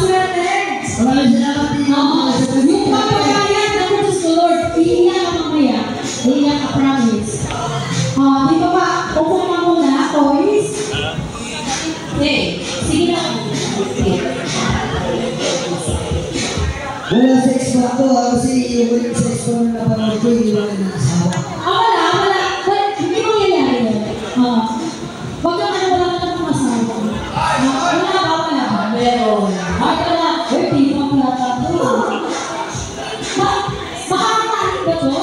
swerte. Maraming salamat din ako. Yung papagayan na po sa Lord, iiyak ka mamaya. Iiyak ka, promise. Di ba ba, upo ka muna, boys? Okay, sige na. Wala sex pa ako kasi yung walang sex pa na napanood ko yung wala ng asawa. Wala. Hindi mo nangyayari yun. Wag kang wala ka ng asawa. Wala. Meron. Ay, wala. Di pa pala tayo. Makakatalit ba to?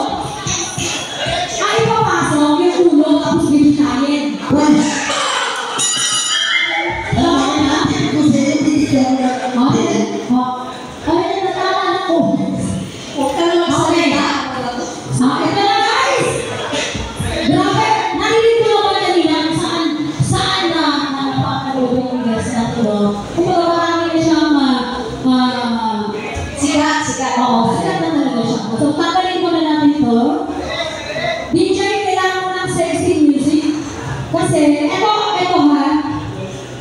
Ay, papasok yung ulo tapos bibitayin. Alam mo na? Kasi hindi siya Huwag ka naman salita. Ito na guys! Grabe! Narinig ko naman kanina saan na napapanood yung guest na ito. Kung baga marami na siyang sikat. Oo, sikat na talaga siya. So, tatarin ko na natin ito. DJ, kailangan mo ng sexy music. Kasi, ito ha,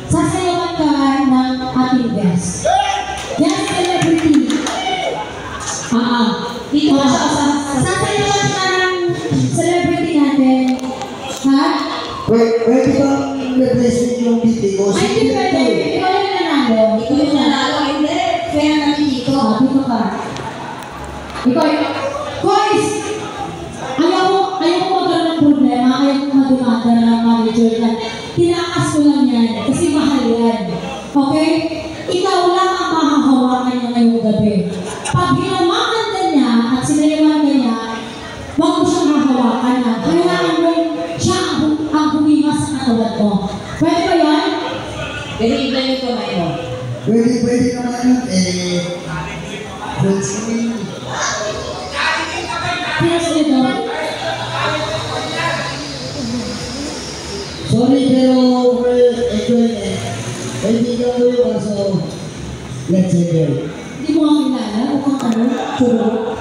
sasayawan ka ng ating guest. Yan, celebrity. Dito ka sasayawan ka ng celebrity natin. Ha? Pwede bang represent yung biti ko? Ay, hindi pwede. Ikaw yung nanalo. Hindi. Kaya namin dito. Dito ka. Ikaw. Boys! Ayaw ko magkaroon ng problema. Ayaw ko madumada ng manager na tinakas ko lang yan. Kasi mahal yan. Okay? Ikaw lang ang mahahawakan niya ngayong gabi. Pag hinamakan ka niya at sinayawan ka niya, huwag mo siyang hahawakan na. Kailangan mo siya ang huminga sa katawan mo. Pwede ba yan? Pero iba yung kamay mo. Pwede naman yun. Friends ko yun. Yes, ito. Sorry, pero kaibigan ko yung aso. Let's say girl. Hindi mo ang kilala. Mukhang ano? Churro.